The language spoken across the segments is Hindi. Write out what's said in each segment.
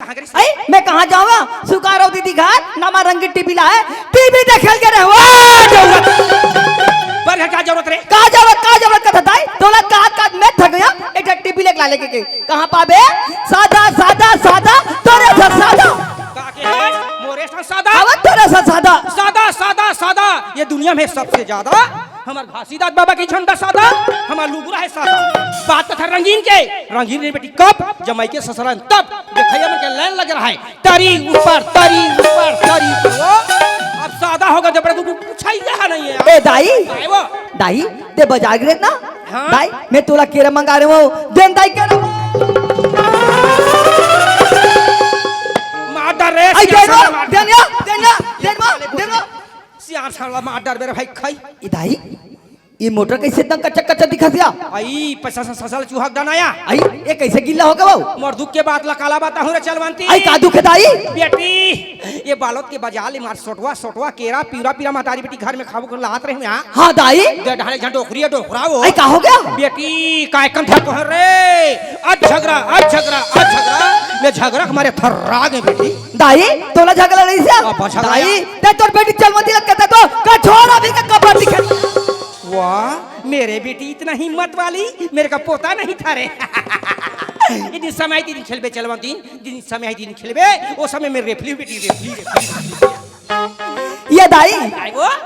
कहां गई? अरे मैं कहां जाऊंगा? सुकारो दीदी घर नामा रंगीन टीवी ला है, टीवी देखेल के रहो। पर क्या जरूरत रे? का जरूरत का दाई तोला का मैं थक गया। एक टीवी लेके ला लेके के कहां पाबे? सादा सादा सादा तोरे से सादा का के है मोरे से सादा? अब तोरे से सादा सादा सादा सादा ये दुनिया में सबसे ज्यादा हमार घासीदास बाबा की झंडा सादा, हमार लुगुरा है सादा। बात था रंगीन के, रंगीन रे बेटी कब जमाई के ससुराल तब देखैया मन के लाइन लग रहा है तरी ऊपर तरी ऊपर तरी। वो अब सादा होगा जब तू पूछाइया नहीं है। ए दाई ते बाजार गिरे ना? हाँ? दाई मैं तोला केरा मंगा रहे हूं, देन दाई केरा मार डर रे आई देना सियार साला मार डर मेरे भाई खाई। ई दाई ये मोटर कैसे इतना कच्चा कच्चा दिखा दिया? आई पैसा ससल चूहा डनाया आई ये कैसे गिल्ला होगा वो? मोर दुख के बात ला काला बात हूं रे चलवंती। आई का दुख है दाई? बेटी ये बालोद के बाजार ले मार सोटवा सोटवा केरा पीरा पीरा मातारी बेटी घर में खाबो कर लात रहे यहां। हां दाई दे ढाले झंडोखरी डोखराओ। आई का हो गया? बेटी काय कम था तोहर रे? आज झगड़ा मैं झगड़ा हमारे थर्रा गए बेटी। दाई तोला झगड़ा नहीं अब से झगड़ा दाई ते तोर बेटी चलमती लग कहता तो का छोरा भी का कबर दिखे। वाह मेरे बेटी इतना हिम्मत वाली, मेरे का पोता नहीं था रे। दिन समय दिन खेलबे चलवंती दिन समय दिन खेलबे वो समय में रेफली बेटी रेफली। ये दाई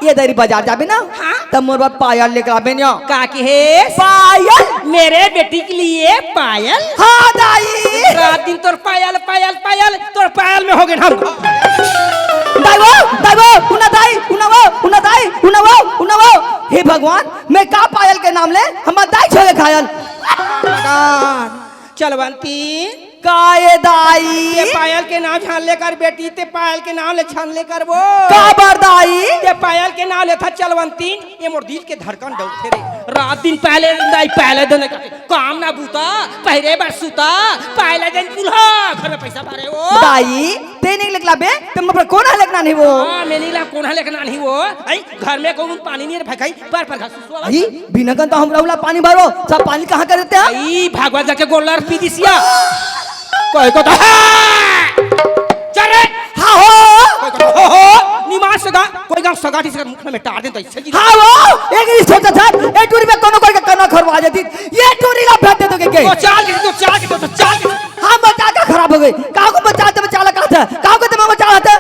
ये दाई बाजार जाबे ना? हाँ? तब मोर बाप पायल लेकर आबे ना। का के है पायल मेरे बेटी के लिए पायल? हां दाई रात दिन तोर पायल पायल पायल तोर पायल में हो गए हम। दाई उना वो हे भगवान मैं का पायल के नाम ले हम दाई छोले खायल। चलवंती काये दाई ये पायल के नाम छान लेकर बेटी ते पायल के नाम ले छान लेकर वो का बरदाई ये पायल के नाम ले था चलवंती। ये मोर दिल के धड़कन डलते रे रात दिन पहले दाई पहले दिन काम ना बूता पहरे बार सूता पहले दिन चूल्हा घर में पैसा भरे वो दाई ते नहीं लिखला बे तुम पर कौन है लिखना नहीं वो? हां मैं नहीं ला कौन है लिखना नहीं वो। आई घर में कौन पानी नहीं भगाई पर घास आई बिना गन तो हम रहुला पानी भरो सब पानी कहां कर देते हैं? आई भागवत जाके गोलर पी दिसिया कोई को तो चले हां हो निमास सगा कोई गांव सगाटी से मुख में टार दे तो इससे हां वो एक ही सोचा था ए टूरी में कोनो कोई का कना खरवा देती ये टूरी ला फेंक दे तो के तो चाल हां बचा का खराब हो गई का को बचा का था का को तुम बचा था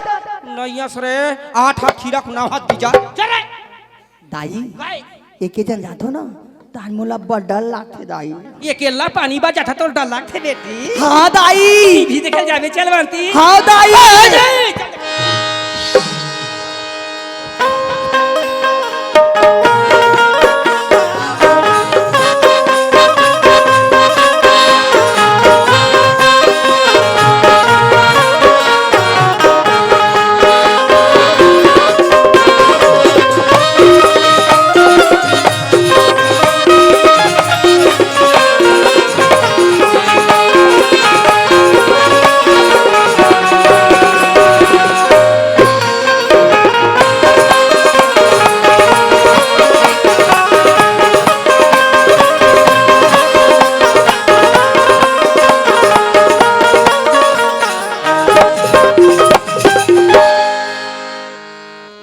नैया सरे 8 खीरा ना हाथ दीजा चले दाई एके जन जातो ना तान मोला बड़ा लागथे दाई ये केला पानी बा जाता तो डर लागथे बेटी। हां दाई भी देखे जावे चलवंती। हां दाई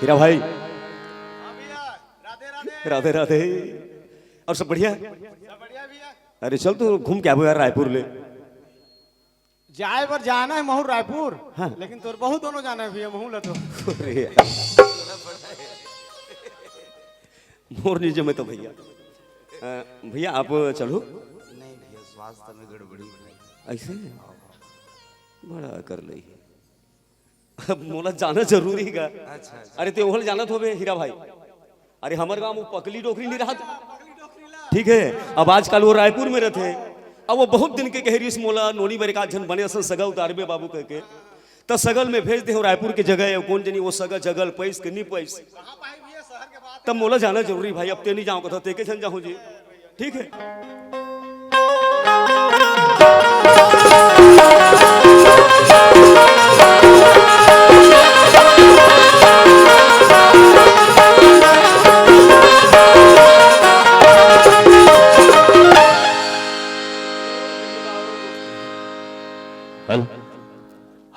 हीरा भाई राधे राधे और सब बढ़िया? अरे चल तू घूम के आबो यार रायपुर ले जाए पर जाना है महू रायपुर। हाँ। लेकिन तोर बहुत दोनों जाना है भैया महू ला तो अरे मोर नीचे में तो भैया भैया आप चलो। नहीं भैया स्वास्थ्य में गड़बड़ी ऐसे बड़ा कर ली अब मोला जाना जरूरी है। अच्छा अरे ते ओहल जानत होबे हीरा भाई। अरे हमारे गांव में पकली डोकरी नहीं रहा ठीक है। अब आजकल वो रायपुर में रहते अब वो बहुत दिन के गहरी मोला नोनी मेरे का झन बने असन सगा उतारबे बाबू कह के तो सगल में भेज दे हो रायपुर की जगह है कौन जनी वो सगा जगल पैस के नहीं पैस तब मोला जाना जरूरी भाई। अब ते नहीं जाऊँ कथा ते के झन जाऊँ जी ठीक है।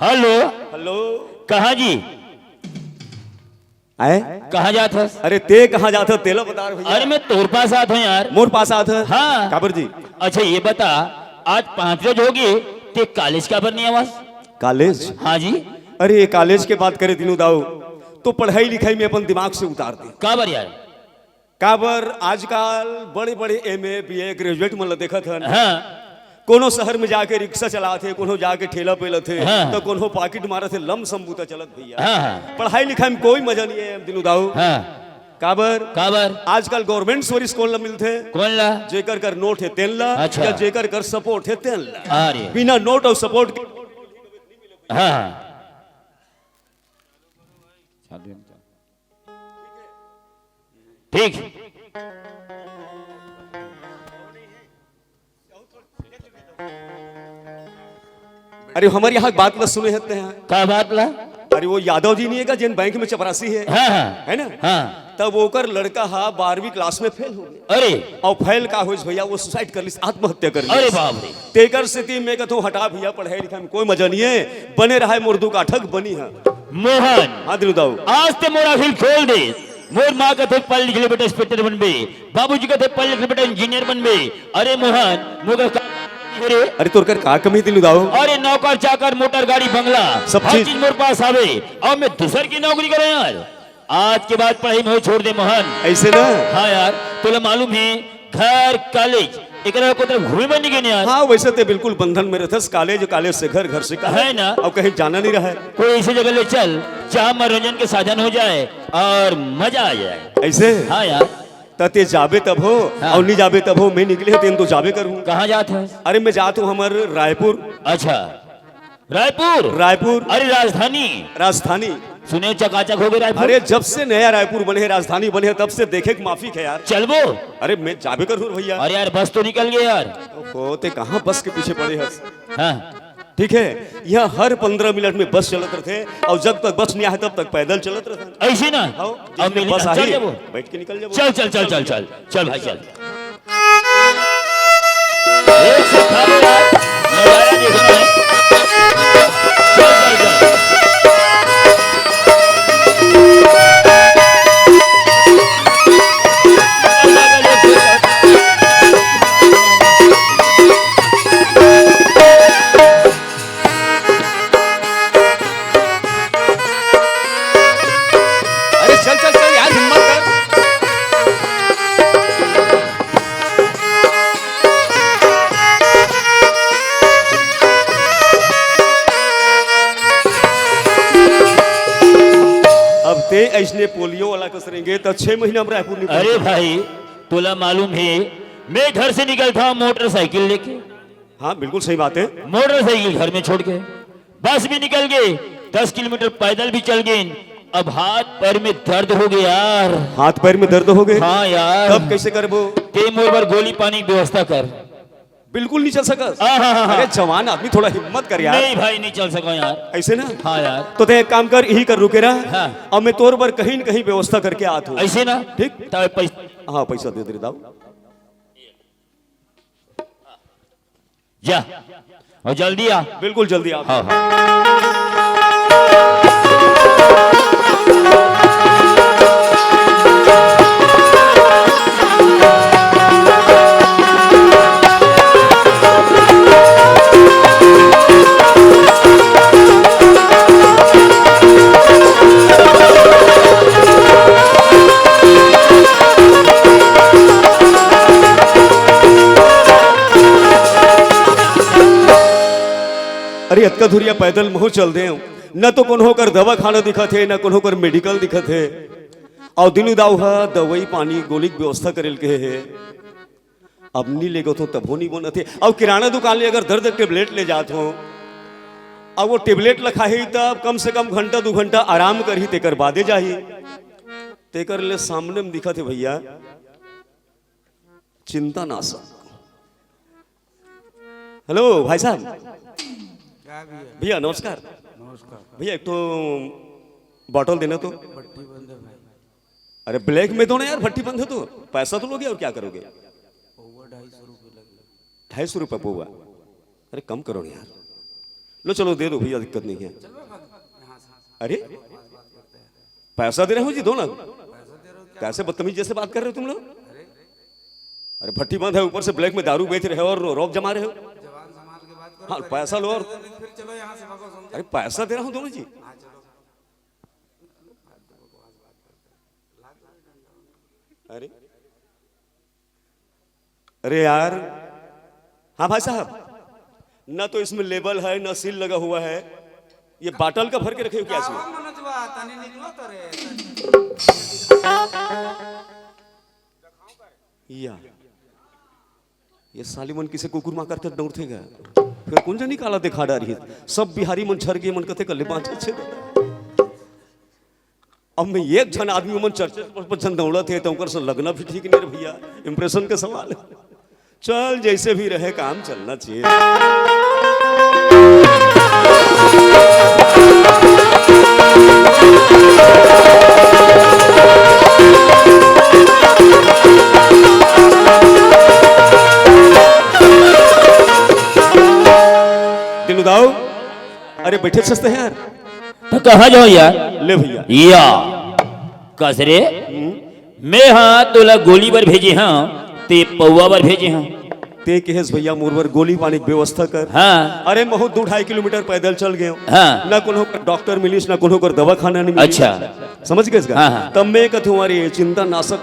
हेलो। हेलो। कहाँ जी? आए? कहाँ जात हस? अरे ते कहाँ जाता तेला बता रहे भैया। अरे मैं तोर पास आत हूँ यार। मोर पास आत है। हाँ। काबर जी? अच्छा ये बता, आज 5 रोज होगी ते कॉलेज का पर नहीं आवाज? कॉलेज? हाँ जी। अरे ये कॉलेज के बात करे दिनू दाऊ तो पढ़ाई लिखाई में अपन दिमाग से उतार दे। का बर यार? काबर आजकल बड़े बड़े एमए बीए ग्रेजुएट मन देखा था। हाँ। कोनो शहर में जाके रिक्शा चलाते, कोनो जाके ठेला पे लथे, हाँ। तो कोनो पॉकेट मारा थे, लम संबूता चलत भैया। हाँ हाँ पढ़ाई लिखाई में कोई मजा नहीं है दिनू दाऊ। हाँ। काबर का बर? आजकल गवर्नमेंट सोरिस कौन ला मिलते? कौन ला? जेकर कर नोट है तेन ला, अच्छा। या जेकर कर सपोर्ट है तेन ला। अरे बिना नोट और सपोर्ट के हाँ हाँ। ठीक। अरे हमारे यहाँ बात न सुने होते हैं। का बात ला? अरे वो यादव जी नहीं है का जिन बैंक में चपरासी है? हाँ हाँ है ना? हाँ। तब ओकर लड़का हा 12वीं क्लास में फेल हो गया। अरे और फेल का हो भैया वो सुसाइड कर ली, आत्महत्या कर ली। अरे बाप रे। तेकर स्थिति में कहते हटा भैया, पढ़ाई लिखाई में कोई मजा नहीं है, बने रहा है मुर्दू का ठग बनी है। मोहन हाँ दिलू दाऊ। आज ते मोरा फिर खोल दे। मोर माँ का थे पढ़ लिख ले बेटा इंस्पेक्टर बनबे, बाबूजी का थे पढ़ लिख ले बेटा इंजीनियर बनबे। अरे मोहन मोगा अरे तोर कर का कमी दिलू दाऊ? अरे नौकर चाकर मोटर गाड़ी बंगला सब हर चीज। चीज मोर पास आवे और मैं दूसर की नौकरी करे यार। आज के बाद पढ़ाई में छोड़ दे मोहन। ऐसे ना? हाँ यार तुला मालूम है घर कॉलेज एक को तरफ घूमे बन गए यार। हाँ वैसे तो बिल्कुल बंधन में रहते, कॉलेज कॉलेज से घर, घर से है ना? और कहीं जाना नहीं रहा है। कोई ऐसी जगह ले चल जहाँ मनोरंजन के साधन हो जाए और मजा आ जाए। ऐसे? हाँ यार। तते जाबे तब हो हाँ। और नहीं जाबे तब हो, मैं निकले तेन तो जाबे करूँ। कहाँ जाते हैं? अरे मैं जाता हूँ हमार रायपुर। अच्छा रायपुर। रायपुर अरे राजधानी राजधानी। सुने चकाचक हो गए रायपुर। अरे जब से नया रायपुर बने है, राजधानी बने है, तब से देखे के माफिक है यार। चल वो। अरे मैं जाबे करूँ भैया। अरे यार बस तो निकल गए यार। होते कहाँ बस के पीछे पड़े है। हाँ ठीक है, यह हर 15 मिनट में बस चलत रहते और जब तक बस नहीं आए तब तक पैदल चलत रहते। ऐसे ना। आओ, अब जिसमें मिली- बस चल आई जाबो। बैठ के निकल जाओ। चल चल चल चल चल चल भाई चल। एक से खाली यार, नजारा देखना है। चल चल चल। अरे चल चल चल यार, हिम्मत कर। अब ते ऐसने पोलियो वाला कसरेंगे तो 6 महीना में रायपुर नहीं अरे भाई तुला मालूम है मैं घर से निकलता हूँ मोटरसाइकिल लेके, हाँ बिल्कुल सही बात है। मोटरसाइकिल घर में छोड़ के बस भी निकल गए, 10 किलोमीटर पैदल भी चल गए। अब हाथ पैर में दर्द हो गया यार। हाथ पैर में दर्द हो गए? हाँ यार। तब कैसे करबो? ते मोर बार गोली पानी की व्यवस्था कर। बिल्कुल नहीं चल सका। हाँ। अरे जवान आदमी थोड़ा हिम्मत कर यार। नहीं भाई नहीं चल सका यार। ऐसे ना? हाँ यार। तो ते एक काम कर, यही कर रुके रहा। हाँ। और मैं तोर पर कहीं न कहीं व्यवस्था करके आत हूँ। ऐसे ना? ठीक। तब पैसा हाँ पैसा दे दे दाऊ। जा और जल्दी आ। बिल्कुल जल्दी आप। हाँ हाँ। अरे अतका धुरिया पैदल महु चल दे, न तो कोनो कर दवा खाना दिखत है, न कोनो कर मेडिकल दिखत है। और दिनू दाऊ हा दवाई पानी गोली की व्यवस्था करेल के है। अब नहीं ले गो तो तबो नहीं बनत है। और किराना दुकान ले अगर दर्द टेबलेट ले जात हो, अब वो टेबलेट लखा ही तब कम से कम घंटा 2 घंटा आराम कर ही तेकर बादे जाही। तेकर ले सामने में दिखत है भैया चिंता नाशक। हेलो भाई साहब। भैया नमस्कार। भैया एक तो बॉटल देना तो। अरे ब्लैक में दो ना यार, भट्टी बंद है तो पैसा तो लोगे और क्या करोगे? 250 रुपये पौवा। अरे कम करो यार, लो चलो दे दो भैया, दिक्कत नहीं है। अरे पैसा दे रहे हो जी, दो ना। कैसे बदतमीज जैसे बात कर रहे हो तुम लोग? अरे भट्टी बंद है, ऊपर से ब्लैक में दारू बेच रहे हो और रौब जमा रहे हो। हाँ पैसा लो और अरे पैसा दे रहा हूँ दोनों जी। अरे अरे यार, हाँ भाई साहब, ना तो इसमें लेबल है ना सील लगा हुआ है, ये बाटल का भर के रखे हो क्या इसमें? या ये साली मन किसे कुकुर मार करते दौड़ते गए, फिर कौन जानी काला दिखा डाली है। सब बिहारी मन छर गए, मन कथे कल्ले पांच अच्छे। अब मैं एक जन आदमी मन चर्चे पर जन दौड़ा थे तो से लगना भी ठीक नहीं रे भैया, इंप्रेशन के सवाल है। चल जैसे भी रहे काम चलना चाहिए। दिनु दाऊ, अरे बैठे सस्ते हैं यार। तो कहाँ जाओ यार? ले भैया या कसरे मैं हाँ तोला गोली बार भेजे हाँ ते पौवा बार भेजे हाँ ते केस भैया मोरवर गोली पानी की व्यवस्था कर। हाँ अरे बहुत 2-2.5 किलोमीटर पैदल चल गए। हाँ ना कोनो कर डॉक्टर मिलिस ना कोनो कर दवा खाना नहीं मिलिस। अच्छा समझ गए इसका? हाँ, हाँ। तब मैं कथ तुम्हारी चिंता नाशक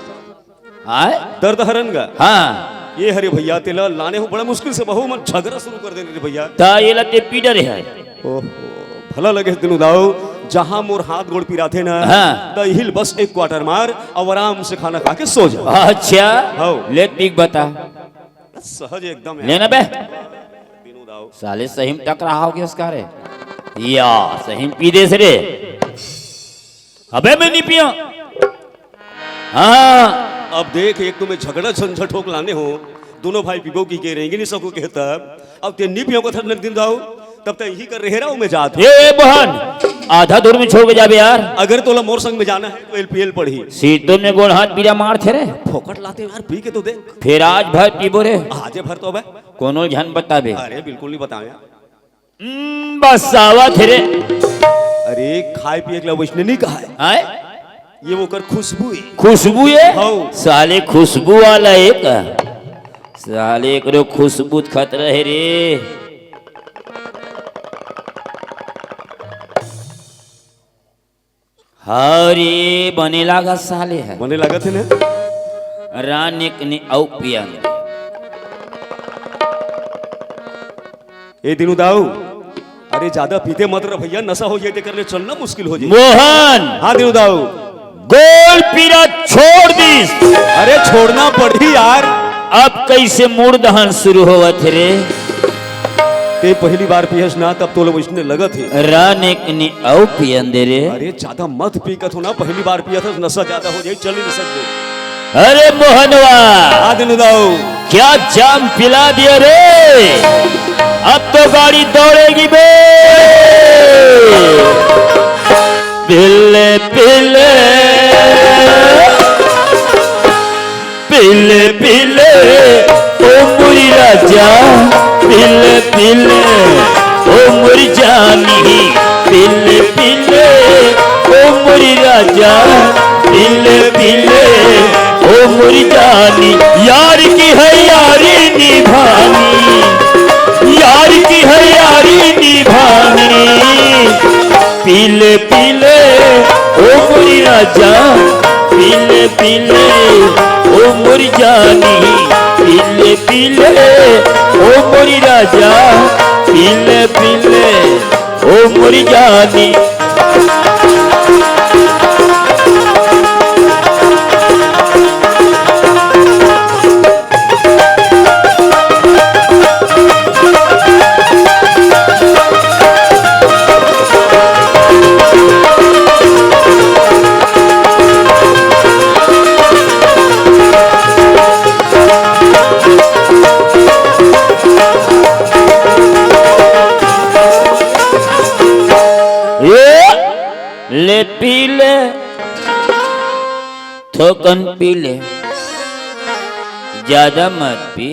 आए दर्द हरन का हाँ ये हरे भैया तेला लाने हो बड़ा मुश्किल से बहु मन झगड़ा शुरू कर देने रे भैया। ता ये लते पीडर है। ओहो भला लगे दिनु दाऊ, जहां मोर हाथ गोड़ पिराथे ना हाँ। तो हिल बस एक क्वार्टर मार और आराम से खाना खा के सो जा। अच्छा हाँ। ले पीक बता सहज एकदम लेना बे दिनु दाऊ। साले सही में टकरा होगे उसका रे या सही में पी दे से रे। अबे मैं नहीं पिया। हाँ अब देख एक तुम्हें झगड़ा झंझट ठोक लाने हो, दोनों भाई पिबो की के रहेंगे नहीं सको के तब अब ते नी पियो को था दिन दाऊ तब तक यही कर रहे रहा हूं मैं जात। ए बहन आधा दूर में छोड़ के जाबे यार। अगर तोला मोर संग में जाना है तो एलपीएल पढ़ी सीटों में गोड़ हाथ पीरा मार थे रे। फोकट लाते यार, पी के तो देख। फिर आज भर पीबो रे आजे भर तो बे। कोनो झन बताबे। अरे बिल्कुल नहीं बताया। बस आवा थे रे। अरे खाए पिए के वैष्णव नहीं कहा है, आए ये वो कर खुशबू है। खुशबू है हाँ। साले खुशबू वाला एक साले एक रो खुशबू खतरा है रे। हरे बने लागा साले है बने लगा थे ना रानिक ने औ पिया ए दिनु दाऊ, अरे ज्यादा पीते मत रह भैया, नशा हो जाए करने चलना मुश्किल हो जाए। मोहन हाँ दिनु दाऊ। गोल पीरा छोड़ दी। अरे छोड़ना पड़ी यार। अब कैसे मूड दहन शुरू हुआ थे रे। ते पहली बार पियस ना तब तो लोग इसने लगा थे। रानिक ने औ पियन दे रे। अरे ज्यादा मत पी कथ ना, पहली बार पिया था नशा ज्यादा हो जाए, चल ही नहीं सकते। अरे मोहनवा हाँ दिनु दाऊ। क्या जाम पिला दिया रे। अब तो गाड़ी दौड़ेगी बे। पिले पिले पिले पिले ओ मुरी राजा पिले पिले ओ मुरी जानी पिले पिले ओ मुरी राजा पिले पिले ओ मुरी जानी। यार की है यारी निभानी, यार की है यारी निभानी। पीले पीले ओ मुरी राजा पीले पीले ओ मुरी जानी। पीले पीले ओ मुरी राजा पीले पीले ओ मुरी जानी। ले पी ले थोकन पी ले, ज्यादा मत पी।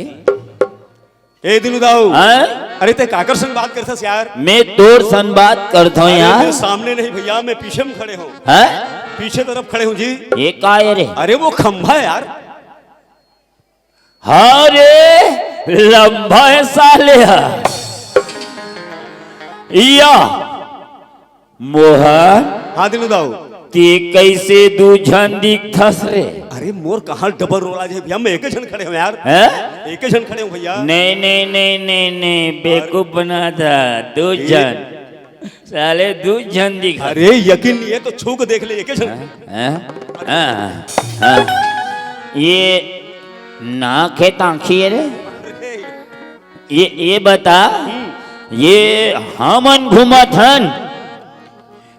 ए दिनु दाऊ, हाँ? अरे ते काकर संग बात करथस यार? मैं तोर सन बात करता हूँ अरे यार। मैं सामने नहीं भैया, मैं पीछे में खड़े हूँ, हैं? पीछे तरफ खड़े हूँ जी। ये का है रे? अरे वो खंभा है यार। अरे लंबा है साले या मोहन हाँ दिनू दाऊ। ते कैसे दूझन दिखथस रे? अरे मोर कहाँ डबल रोला है भैया, मैं एक ही जन खड़े हूँ यार, हैं? एक ही जन खड़े हूँ भैया। नहीं नहीं नहीं नहीं नहीं, बेवकूफ बना था। दूझन साले दूझन दिख। अरे यकीन नहीं है तो छू के देख ले, एक ही जन। ये नाक है तांखी है रे? ये बता, ये हमन घूमत हन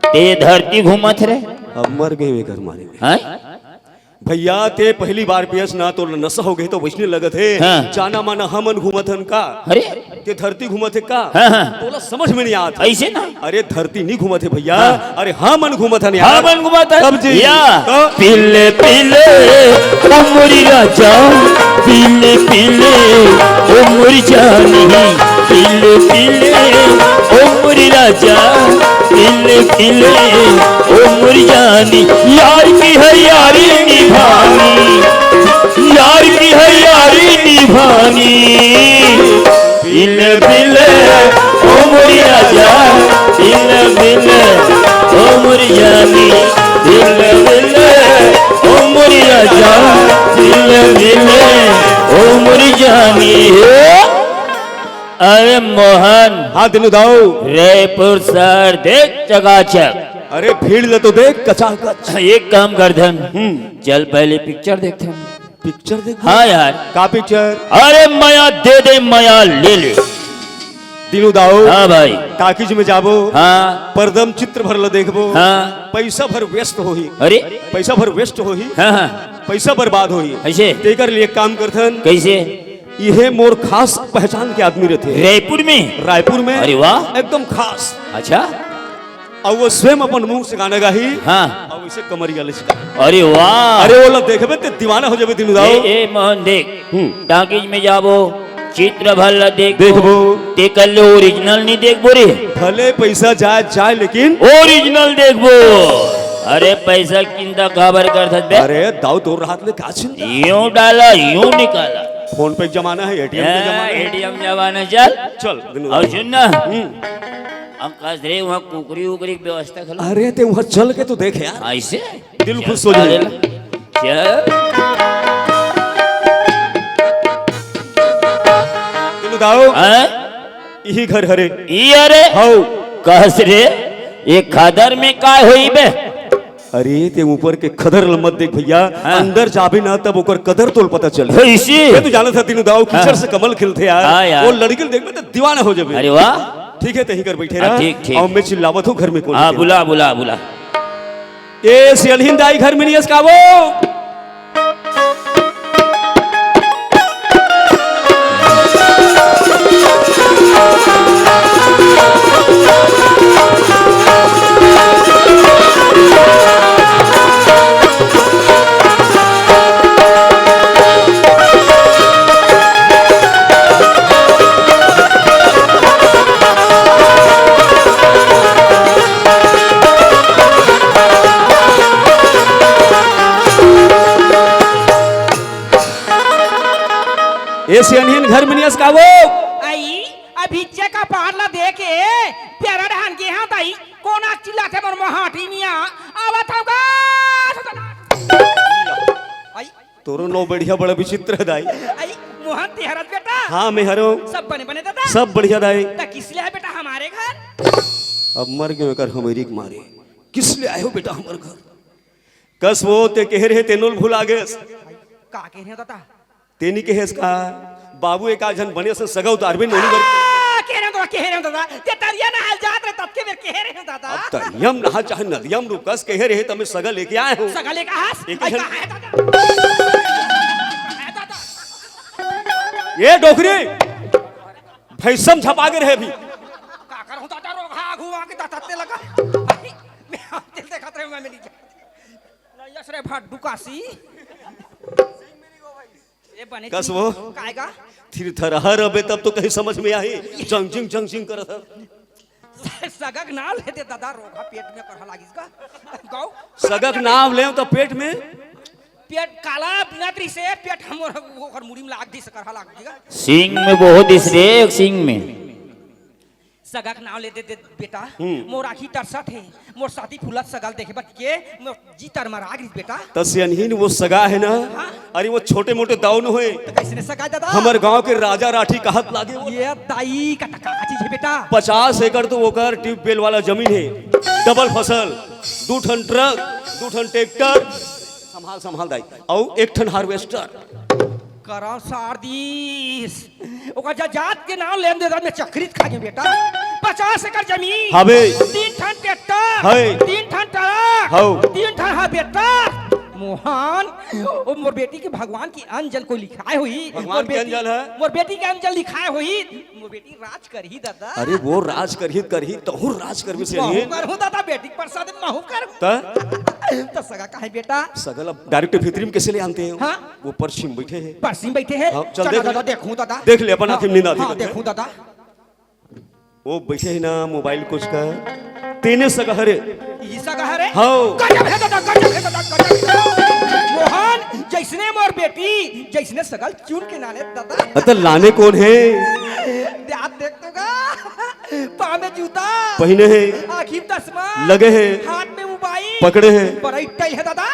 ते धरती घूमत रे? अब मर गए घर मारे हैं? भैया ते पहली बार पियस ना तो नशा हो गए तो वैसने लगत है। हाँ। जाना माना हमन घूमत हन का, अरे ते धरती घूमत है का? हाँ, हाँ। तोला समझ में नहीं आता। ऐसे ना? अरे धरती नहीं घूमत है भैया, अरे हमन घूमत हन यार। हमन घूमत हन? कब जी? या तो? पीले पीले उमरी राजा, पीले पीले उमरी जानी, पीले पीले उमरी राजा, पीले पीले उमरी जानी। यार की है यारी निभानी, यार की है यारी निभानी। पीले पीले उमरी राजा, पीले पीले उमरी जानी, पीले पीले उमरी राजा, पीले पीले उमरी जानी। अरे मोहन, हाँ दिनू दाऊ। रायपुर शहर देख चकाचक। अरे भीड़ ले तो देख कचाकच। एक काम कर धन, चल पहले पिक्चर देखते हैं। पिक्चर देख। हाँ यार। का पिक्चर? अरे माया दे दे, माया ले ले। दिनू दाऊ। हाँ भाई। टाकीज में जाबो, हाँ परदम चित्र भर ल देखबो, हाँ। पैसा भर व्यस्त होही, अरे पैसा भर वेस्ट होही, हाँ हाँ, पैसा बर्बाद होही। ऐसे तेकर लिए काम करथन। कैसे? यह मोर खास पहचान के आदमी रहते रायपुर में? रायपुर में। अरे वाह, एकदम खास। अच्छा। और वो स्वयं अपन मुंह से गाना गाही, हाँ। और इसे कमरिया लिचका। अरे वाह। अरे वो लोग देखबे ते दीवाना हो जाबे दिनू दाऊ। ए मोहन देख, टाकीज में जाबो, चित्र भल देख देखबो। ते कल ओरिजिनल नहीं देखबो रे? भले पैसा जाए जाए लेकिन ओरिजिनल देखबो। अरे पैसा किंदा खबर कर बे? अरे दाऊ तोर हाथ में का चिंता? यूं डाला यूं निकाला। फोन पे जमाना है, एटीएम पे जमाना है। एटीएम जमाना। चल चल दिनू और दाऊ। सुन ना, अंकाश रे वहाँ कुकरी उकरी की व्यवस्था कर। अरे ते वहां चल के तो देख यार, ऐसे दिल खुश हो जाए। चल दिनू दाऊ। हैं? यही घर हरे। ई अरे हाउ। कहस रे, ये खदर में काय होई बे? अरे ते ऊपर के खदर मत देख भैया, अंदर जाबे ना तब ओकर कदर तोल पता चल। ऐसे ये तो जाना था दिनू दाऊ, कीचड़ से कमल खिलते हाँ यार। यार। वो लड़की देखबे तो दीवाना हो जाबे। अरे वाह। ठीक है तही कर बैठे हाँ, रहा। ठीक, ठीक। और मैं चिल्लावत हूँ घर में कौन हाँ है? बुला बुला बुला। ए सियलहिंद आई घर में नहीं इसका वो। ए सियलहिंद घर में नहीं इसका वो। आई अभी का पारला देके प्यारा रहन के हाथ आई कोना चिल्लाते मोर महाटी मिया आवत होगा। आई तोरो नो बढ़िया बड़ा विचित्र है दाई। आई मोहन तेहरत बेटा। हाँ मैं हरो। सब बने बने दादा। सब बढ़िया दाई। त किस लिए है बेटा हमारे घर? अब मर गए कर हमारी के मारे। किस लिए आए हो बेटा हमारे घर? कस वो ते कह रहे तेनुल भूल आगे। का कह रहे हो दादा? तेनी के हेस का बाबू एक आजन बने से सगा उतार भी नोनी कर। कह रहे हो दादा ते तरिया ना हाल जात रे तब के कह रहे हो दादा। अब तरियम नहा चाहे नदियम रुकस कह रहे तमे सगा लेके आए हो। सगले का हास एक आई जन- का है दादा। है दादा ये डोकरी भैसम छपा के रहे भी। का कर हो दादा रोगा घुवा के तत्ते लगा। आई मैं दिल देखत रहे मैं मिली। नयस रे भाट दुकासी ए बने कस वो काएगा थिर थरहर अबे तब तो कहीं समझ में आई जंग जिंग करत है। सगक ना लेते दादा रोगा पेट में करहा लागिस का गाओ सगक नाम ले तो पेट में पेट काला बिनात्री से पेट हमर ओकर मुड़ी में लाग दी से करहा लाग देगा सिंग में बहुत दिस रे सिंग में सगक नाम ले दे बेटा मोर आखी तरसत है मोर साथी फुलत सगल देखे बट के मोर जी तर मरा गिस बेटा तस्यनहीन वो सगा है ना। अरे वो छोटे मोटे दाऊ न होए तो कैसे सगा दादा हमर गांव के राजा राठी कहत लागे वो ये दाई का टका चीज है बेटा 50 एकड़ तो ओकर ट्यूबवेल वाला जमीन है डबल फसल 2 ठन ट्रक 2 ठन ट्रैक्टर संभाल दाई और 1 ठन हार्वेस्टर करम सारदीस ओका जात के नाम लेन दे में चक्रित खा गए बेटा 50 एकड़ जमीन हवे 3 ठन ट्रैक्टर है 3 ठन ट्रक हौ 3 ठन हार्वेस्टर मोहन ओ मोर बेटी के भगवान की अंजल को लिखाए हुई भगवान के अंजल है मोर बेटी के अंजल लिखाए हुई मोर बेटी राज करही दादा अरे वो राज करही तो राज करबे से महू लिए करहूं दादा बेटी के प्रसाद में महू कर त तो सगा काहे बेटा सगल अब डायरेक्ट फितरी में कैसे ले आनते हैं हाँ? वो परछिम बैठे हैं परसी बैठे हैं हाँ, चल चल देख ले। दादा देखूं दादा देख ले अपन आँखों में नींद आती हाँ है। देखूं दादा वो बैठे है ना मोबाइल कुछ का तेने सगा हरे ई सगा है हाँ। गजब है दादा गजब है दादा गजब है। मोहन जैसने मोर बेटी जैसने सगल चुन के नाने दादा अतः लाने कौन है ध्यान देख तो गा पाँव में जूता पहने है आँखी में चश्मा लगे हैं हाथ में मोबाइल पकड़े हैं बड़ा टाइल है दादा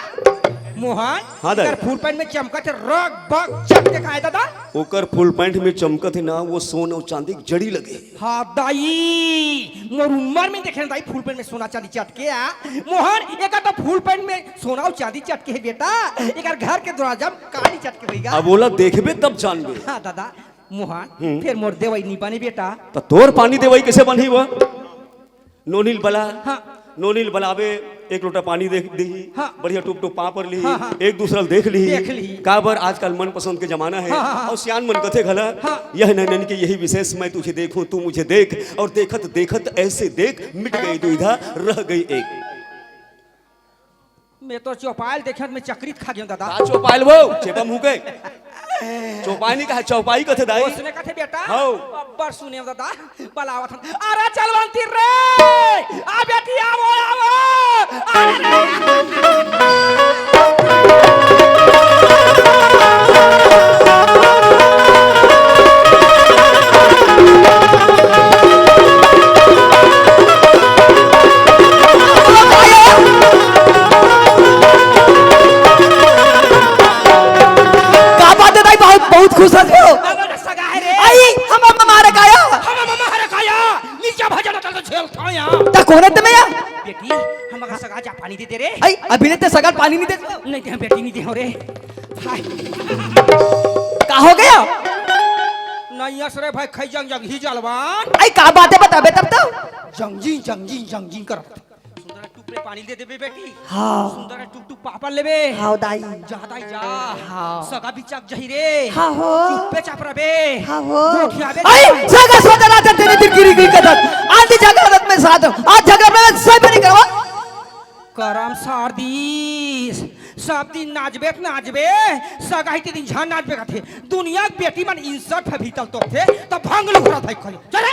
मोहन हाँ दादा। इधर फुल पैंट में चमकत है रग बग चक के खाए दादा ओकर फुल पैंट में चमकत है ना वो सोना और चांदी की जड़ी लगे हाँ दाई मोर उम्र में देखे दाई फुल पैंट में सोना चांदी चटके आ मोहन एक तो फुल पैंट में सोना और चांदी चटके है बेटा एक घर के दरवाजा में काली चटके होईगा अब बोला देखबे तब जानबे हाँ दादा मोहन फिर मोर देवई नहीं बने बेटा तो तोर पानी देवई कैसे बनी वो नोनील बला हाँ नोनील बनावे 1 लोटा पानी देख दी हाँ। बढ़िया टुप टुप पापड़ ली हाँ, हाँ। एक दूसरा देख ली देख ली। का बर आजकल मन पसंद के जमाना है हाँ, हाँ, हाँ। और सियान मन कथे घला हाँ। यह नैनन के यही विशेष मैं तुझे देखूं तू मुझे देख और देखत देखत ऐसे देख मिट गई दुविधा रह गई एक मैं तो चौपाल देखे में चक्रित खा गया दादा का चौपाल वो चेपा मुंह के चौपाई नहीं कहा चौपाई कथे दाई उसने कथे बेटा हाँ। अब्बर सुने दादा बलावत हम अरे चलवंती रे आ बेटी आवो बहुत खुश है सगा है रे आई हम मारे काया हम मम्मा हरे खाया नीचे भजन चल झेल खाया ता कोने ते मैं बेटी हम का सगा जा पानी दे दे रे आई अभी ने ते सगल पानी नहीं दे नहीं दे बेटी नहीं दे हो रे हाय का हो गया नहीं असरे भाई खई जंग जंग ही जलवान आई का बात है बताबे तब तो जंगजी कर सुंदर टुकड़े पानी दे देबे बेटी हाँ सुंदर टुक टुक पापड़ लेबे हाँ दाई जा दाई जा हाँ। सगा बिचाक जही रे हाँ हो चुप्पे चाप रबे हाँ हो गोठियाबे आई सगा सोदरा ते तेरी दिल गिरी गिरी कदर आंधी जगरत में साथ आज झगड़ा में सब नहीं करवा करम सारदीस सब दिन नाचबे सगा ही दिन झन नाचबे कथे दुनिया के बेटी मन इंसर्ट है भीतर तो थे तो भंगलू भरा थाई खली चले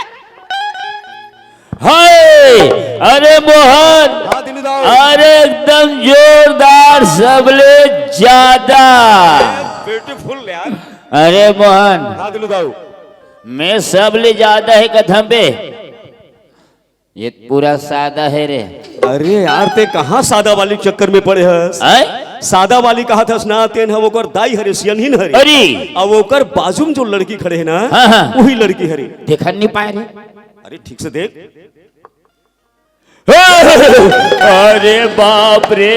हाय अरे मोहन हाँ दिल्ली दाऊ अरे एकदम जोरदार सबले ज्यादा ब्यूटीफुल यार अरे मोहन हाँ दिल्ली दाऊ मैं सबले ज्यादा है कथम पे ये पूरा सादा है रे अरे यार ते कहाँ सादा वाली चक्कर में पड़े हस आय? सादा वाली कहा था ना तेन हम ओकर दाई हरे सियनहीन हरे अरे अब ओकर बाजू में जो लड़की खड़े है ना हाँ, हाँ। वही लड़की हरी देखा नहीं पाए रे अरे ठीक से देख अरे बाप रे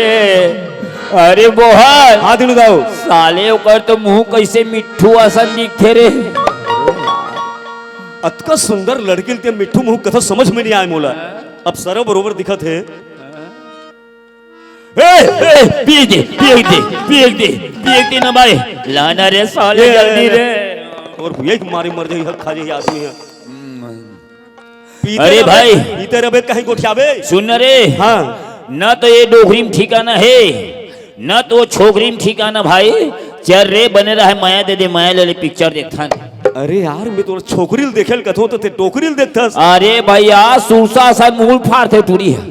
अरे मोहन हाँ दिलू दाऊ साले ओकर तो मुंह कैसे मिट्ठू असन दिखते रे अतका सुंदर लड़की ते मिट्ठू मुंह कथा समझ में नहीं आए मोला अब सर बरोबर दिखत है पीक दे ना भाई लाना रे साले जल्दी रे और भैया की मारी मर जाई खा जाई आदमी है अरे भाई पीते रबे कहीं गोठियाबे सुन रे हाँ न तो ये डोगरी में ठिकाना है न तो छोकरी में ठिकाना भाई चल रे बने रहा है माया दे दे माया ले ले पिक्चर देखता अरे यार मैं तोरा छोकरील देखेल कथो तो ते टोकरील देखथस। अरे भैया सूसा सा मूल फाड़ थे तुरी है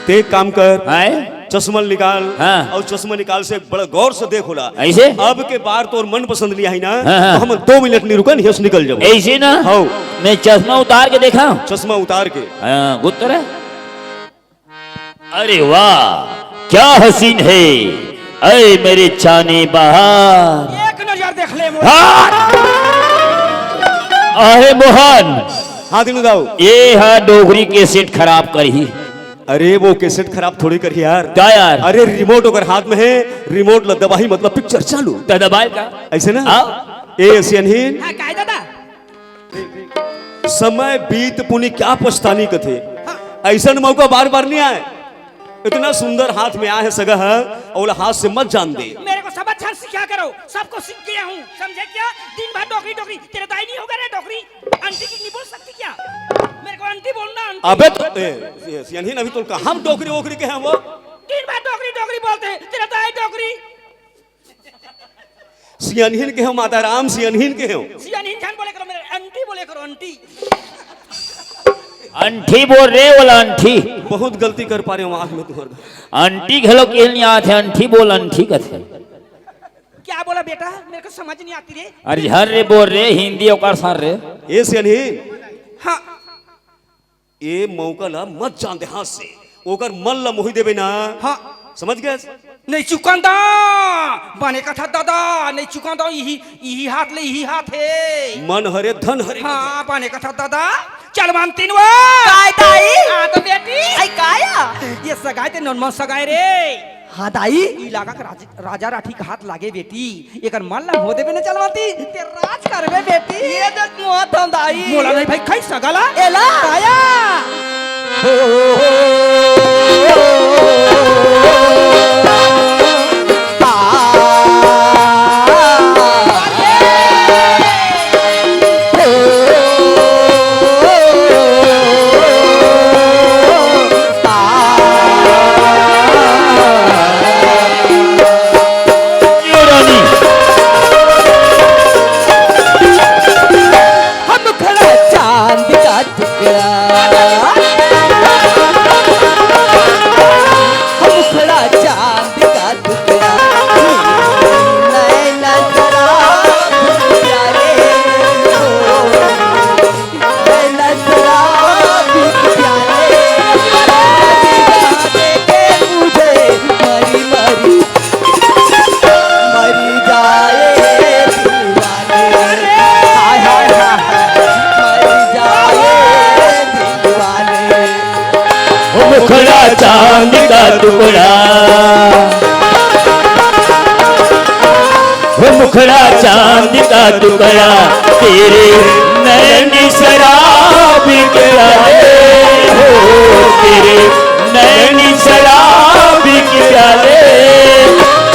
ते एक काम कर, हैं? चश्मा निकाल। हाँ। और चश्मा निकाल से बड़ा गौर से देख होला। ऐसे? अब के बार तोर मन पसंद नहीं आई ना, हाँ, हाँ। तो हम 2 मिनट नहीं रुकन यस निकल जाओ। ऐसे ना हाँ। मैं चश्मा उतार के देखा चश्मा उतार के। हाँ, गुत्तर है। अरे वाह क्या हसीन है, अरे मेरे चाने बहार। एक नजर देख ले मोर। अरे मोहन हाँ दिनू दाऊ। ये है डोगरी के सेट खराब कर ही। अरे वो कैसेट खराब थोड़ी कर यार। क्या यार? अरे रिमोट अगर हाथ में है, रिमोट ल दबाही मतलब पिक्चर चालू। तो दबाए का ऐसे ना हाँ? ए सियनहीन हाँ काय दादा समय बीत पुनी क्या पछतानी कथे। ऐसा मौका बार बार नहीं आए। इतना सुंदर हाथ में आया है सगा है, और हाथ से मत जान दे। मेरे को सब अच्छा सिखा करो, सबको सीख गया हूँ समझे क्या। दिन भर डोकरी डोकरी, तेरे दाई नहीं होगा रे डोकरी। आंटी की नहीं बोल सकती क्या, मेरे को आंटी बोलना आंटी। अबे तो सियनहीन अभी तो कहाँ डोकरी वोकरी के हैं वो। दिन भर डोकरी डोकरी बोलते हैं, तेरा दाई डोकरी। सियनहीन के हो माता राम, सियनहीन के हो। सियानी जान बोले करो, मेरे आंटी बोले करो आंटी। अंठी बोल रे वाला अंठी। बहुत गलती कर पा रहे हो आँख में तुम्हारे। अंटी घलो के नहीं आते अंठी बोल अंठी कथे। क्या बोला बेटा, मेरे को समझ नहीं आती रे। अरे हर रे बोल रे हिंदी और सर रे। ए सियनहीन हाँ ये मौका ला मत जान दे हाथ से, ओकर मन ला मोहि देबे ना। हाँ समझ गए। नहीं चुकांदा बने का था दादा, नहीं चुकांदा यही हाथ ले, यही हाथ है। मन हरे धन हरे। हाँ बने का था दादा। चल मानती वो काय दाई हाँ तो बेटी आई काया ये सगाई ते नॉर्मल सगाई रे। हाँ दाई इलाका का राजा राठी का हाथ लागे बेटी, एक मन ला हो देबे न चलवाती ते राज करबे बेटी। ये देख मुआ था दाई मोला नहीं भाई खाई सगाला एला आया। मुखड़ा चांद का टुकड़ा, वो मुखड़ा चांद का टुकड़ा, तेरे नैनी शराब प्याले हो, तेरे नैनी शराब प्याले।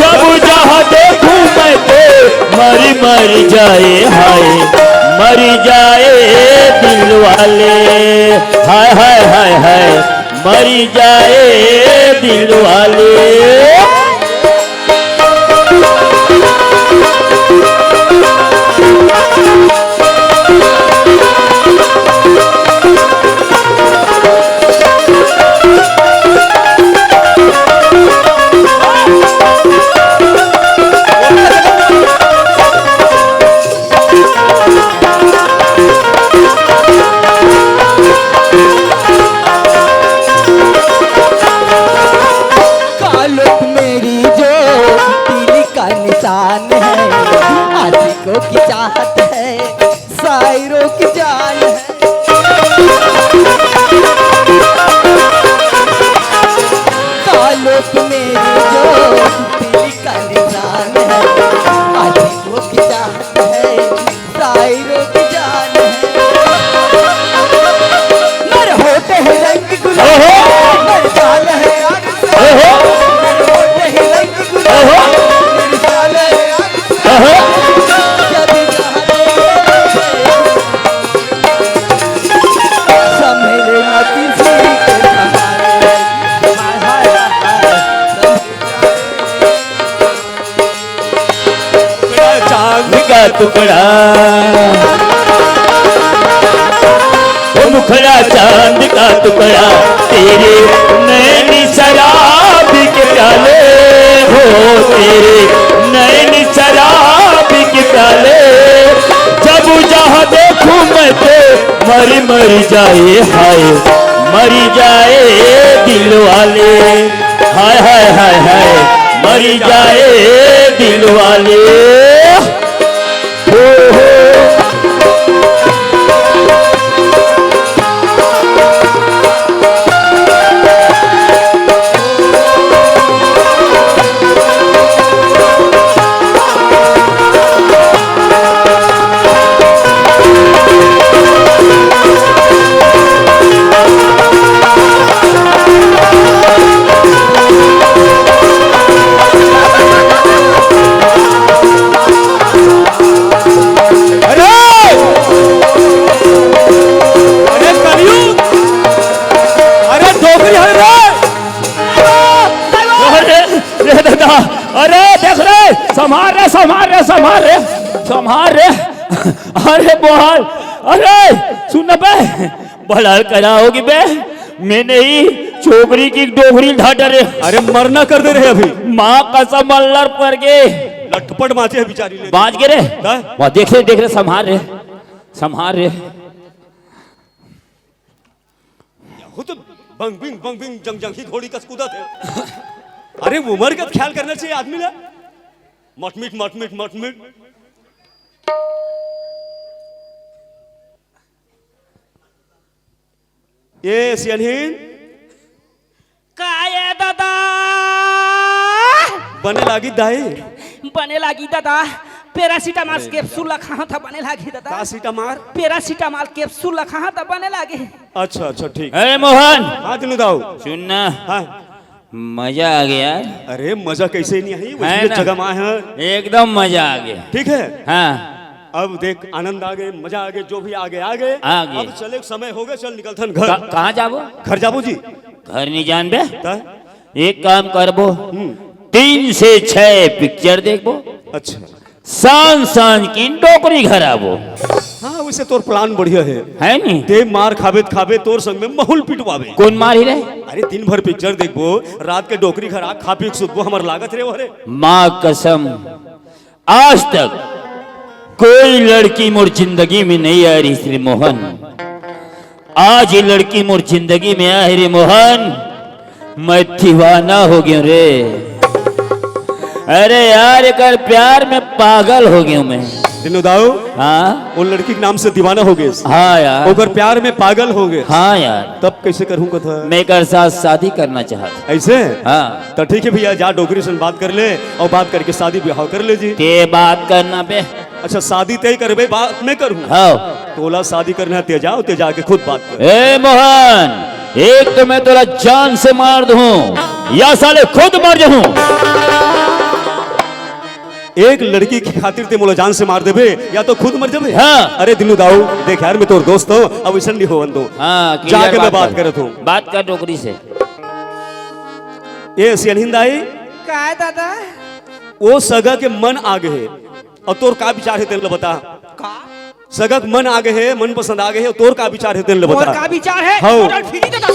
जब जहाँ देखूं मैं तो मर मर जाए हाय, मर जाए दिल वाले। हाय हाय हाय हाय मरी जाए दिल वाले। कालो टुकड़ा वो मुखड़ा चांद का टुकड़ा तेरे नैनी शराब के प्याले हो तेरे नैनी शराब के प्याले जब जहाँ देखूं मैं तो मर जाए हाय मरी जाए दिल वाले हाय हाय हाय हाय मरी जाए दिल वाले हो अरे देख रे संभाल रे अरे बोल अरे सुन बे बलाल करा होगी बे मैं नहीं छोकरी की डोगरी ढाटा रे अरे मरना कर दे रहे अभी माँ कसम अल्लाह पर के लटपट माचे है बिचारी ले बाज गे रे वह देख रे संभाल रे वो तो बंग बिंग जंग ही घोड़ी कस कूदा थे अरे उम्र का ख्याल करना चाहिए आदमी ने मटमिट ये सियानहीन काय दादा बने लागी दाई बने लागी दादा पैरासीटामॉल कैप्सूल कहाँ था बने लागी दादा पैरासीटामॉल कैप्सूल कहाँ था बने लागे अच्छा ठीक अरे मोहन हाँ दिनू दाऊ सुनना हाँ मजा आ गया अरे मजा कैसे नहीं आई है ना? जगह माँ है एकदम मजा आ गया ठीक है हाँ अब देख आनंद आ गए मजा आ गए जो भी आ गए अब चले समय हो गए चल निकलथन घर कहाँ जाबो घर जाबो जी घर नहीं जान बे ता? एक काम करबो 3 से 6 पिक्चर देखबो अच्छा सांझ की टोकरी घर आबो हाँ वैसे तोर प्लान बढ़िया है नहीं ते मार खाबे तोर संग में महल पिटवावे कौन मारी रे अरे दिन भर पिक्चर देखबो रात के डोकरी घर आ खा पी के सुतबो हमर लागत रे वरे माँ कसम आज तक कोई लड़की मोर जिंदगी में नहीं आ रही श्री मोहन आज ये लड़की मोर जिंदगी में आ रे मोहन मैं दीवाना हो गया रे अरे यार कर प्यार में पागल हो गया मैं दिनू दाऊ हाँ वो लड़की के नाम से दीवाना हो गए हाँ यार ओकर प्यार में पागल हो गए हाँ यार तब कैसे करूँगा था मैं कर साथ शादी करना चाहता ऐसे हाँ तो ठीक है भैया जा डोगरी से बात कर ले और बात करके शादी ब्याह कर ले जी ते बात करना पे अच्छा शादी तय करबे बात मैं करूँ हाँ तोला शादी करना ते जाओ ते जाके खुद बात कर ए मोहन एक तो मैं तोरा जान से मार दूं या साले खुद मर जाऊं एक लड़की की खातिर ते मोला जान से मार देबे या तो खुद मर जाबे हाँ अरे दिनू दाऊ देख यार मैं तोर दोस्त हूं अब ऐसा नहीं होवन दो हाँ जाके मैं बात करत हूं बात कर डोकरी से ये सियनहिंद आई काय दादा वो सगा के मन आ गए और तोर का विचार है तेरे बता का सगा के मन आ गए मन पसंद आ गए तोर का विचार है तेरे और बता का विचार है हाँ। और फ्री दादा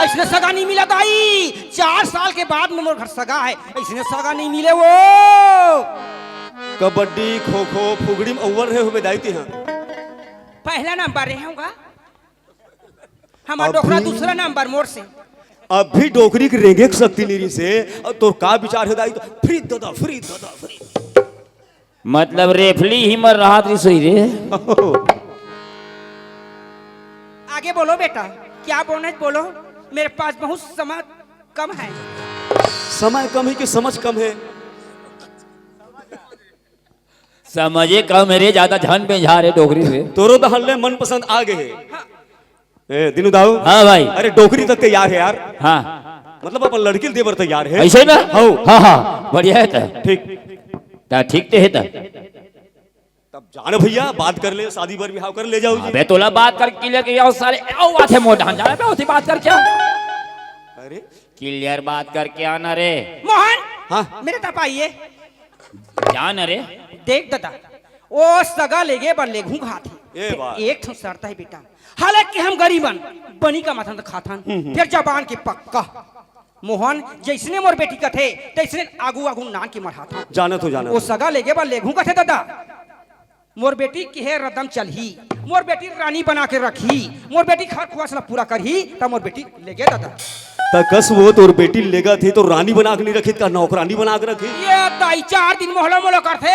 ऐसने सगा नहीं मिला दाई 4 साल के बाद में मोर घर सगा है ऐसने सगा नहीं मिले वो कबड्डी खो खो फुगड़ी में अव्वल रहे हुए दायती हैं पहला नंबर रहे होगा हमारा अभी- डोकरा दूसरा नंबर मोर से अभी डोकरी की रेंगे की शक्ति नीरी से और तोर का विचार है दाई तो फ्री दादा मतलब रेफली ही मर रहा थी सही रे आगे बोलो बेटा क्या बोलना है बोलो मेरे पास बहुत समय कम है समय कम है कि समझ कम है समझे कम मेरे ज्यादा झन पे जा रहे डोकरी से तोरो दहल मन पसंद आ गए ए दिनू दाऊ हाँ भाई अरे डोकरी तक तैयार है यार हाँ मतलब अपन लड़की देवर तैयार है ऐसे ना हाँ हाँ हाँ बढ़िया है था ठीक ठीक है था तब जान भैया बात कर ले शादी पर बिहाव कर ले जाओ जी अबे तोला बात कर क्लियर के आओ सारे आओ बात है मोटा जा बे उसी बात कर क्या अरे क्लियर बात करके आना रे मोहन हाँ मेरे तरफ आइए जान रे देख दादा ओ सगा लेगे बन लेगू खाते ए बात। एक ठो शर्त है बेटा, हालांकि हम गरीबन बनी का माथन तो खाथन फिर जबान के पक्का मोहन जैसने मोर बेटी का थे तैसने आगू आगू नान के मरहाथा जाना तो जाना वो सगा लेगे बन लेगू का थे दादा मोर बेटी की है रदम चलही, मोर बेटी रानी बना के रखी, मोर बेटी खा खुआसला पूरा करही तब मोर बेटी लेगे दादा। तकस वो तोर बेटी लेगा थे तो रानी बना के नहीं रखी का नौकरानी बना के रखी। ये दाई 4 दिन मोहला मोला करते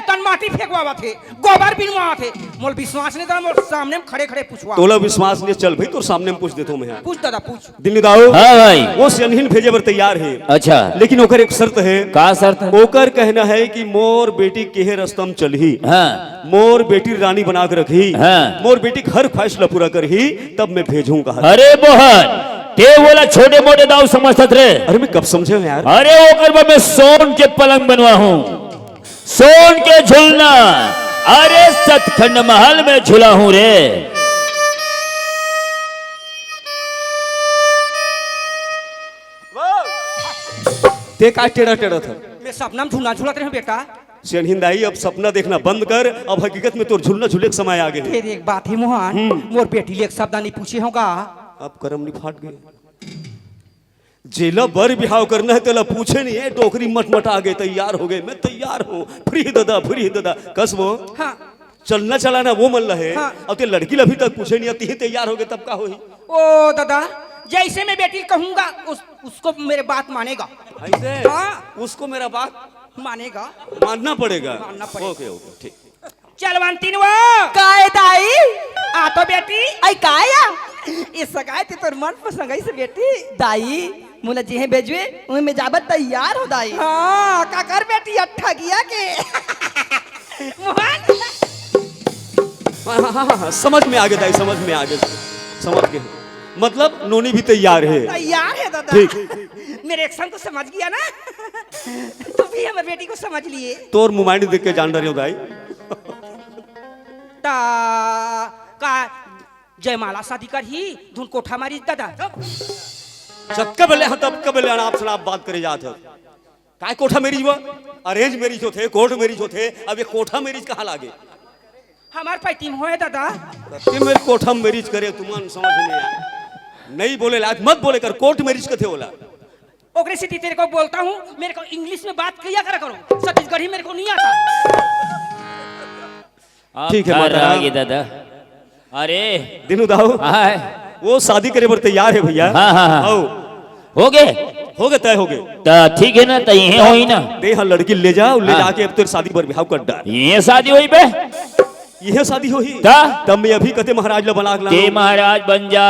तन माटी फेंकवा थे गोबर बिनवा थे मोल विश्वास नहीं था मोर सामने में खड़े खड़े पूछवा तोला विश्वास नहीं चल भाई तो सामने में पूछ देता हूं मैं। पूछ दादा पूछ। दिल्ली दाऊ हाँ भाई। वो सनहीन भेजे बर तैयार है, अच्छा लेकिन ओकर एक शर्त है। का शर्त है? ओकर कहना है कि मोर बेटी केहे रस्तम चलही, हाँ मोर बेटी रानी बना के रखी, हाँ। मोर बेटी हर ख्वाहिश पूरा करही तब मैं भेजूंगा। अरे मोहन ते बोला छोटे मोटे दाव समझत रे। अरे मैं कब समझे यार। अरे ओकर बा मैं सोन के पलंग बनवा हूँ, सोन के झुलना, अरे सतखंड महल में झूला हूँ रे। ते का टेढ़ा टेढ़ा था। मैं सपना में झूला झूलते रहे बेटा। हिंदाई अब सपना देखना बंद कर, अब हकीकत में तोर झूलना झूले के समय आ गए। फिर एक बात है मोहन मोर बेटी ले एक शब्द नहीं पूछे होगा अब करम नहीं फाट गए। जेला बर बिहाव करना है तेला पूछे नहीं है, डोकरी मटमट आ गए, तैयार हो गए, मैं तैयार हूँ, फ्री दादा कस वो हाँ चलना चलाना वो मन रहे। हाँ। अब ते लड़की अभी तक पूछे नहीं आती है, तैयार हो गए तब का होही। ओ दादा जैसे मैं बेटी कहूंगा उसको मेरे बात मानेगा। ऐसे हाँ। उसको मेरा बात मानेगा मानना पड़ेगा। मानना पड़ेगा। ओके ओके ठीक। चलवंतीन वो काय दाई आ तो बेटी आई काया इस सगाई ते तोर मन पसंद है से बेटी। दाई मुला जेहे भेजवे उहे में जाबत तैयार हो दाई। हाँ का कर बेटी अट्ठा किया के मोहन हाँ, समझ में आ गया दाई, समझ में आ गया, समझ गए। मतलब नोनी भी तैयार है। तैयार है दादा। ठीक। मेरे एक्शन को समझ गया ना तू भी हमारी बेटी को समझ लिए। तोर मोबाइल देख के जान रहे हो दाई। ता का जयमाला शादी कर ही धुन कोठा मारी दादा। जब कब ले तब कब ले आप सुना बात करे जात है। काय कोठा मेरिज हुआ, अरेंज मेरिज होते, कोर्ट मेरिज होते, अब ये कोठा मेरिज कहाँ लागे। हमार पैतीम होए दादा। ते मेरे कोठा मेरिज करे तुमन समझ नहीं आया। नहीं बोले लायक मत बोले कर, कोर्ट मेरिज कथे होला। ओकरे से तेरे को बोलता हूँ मेरे को इंग्लिश में बात किया करा करो, छत्तीसगढ़ी मेरे को नहीं आता। ठीक है, अब माता आ राम। गई दादा। अरे दिनू दाऊ हाय वो शादी करे पर तैयार है भैया। हाँ, हाँ, हाँ। आओ हो गए हो गए, तय हो गए। ता ठीक है ना, तो यही होई ना, दे यहाँ लड़की ले जाओ, ले हाँ। जाके अब तेरे शादी पर बिहाव कर डाल। ये शादी हुई बे। यह शादी हो ही ता? तब मैं अभी कते महाराज ला बना ते महाराज बन जा।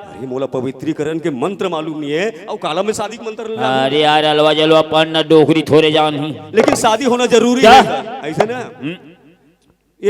अरे मोला पवित्रीकरण के मंत्र मालूम नहीं है, और काला में शादी के मंत्र ला। अरे यार अलवा जलवा पढ़ना डोकरी थोड़े जान ही। लेकिन शादी होना जरूरी क्या? है ऐसे ना।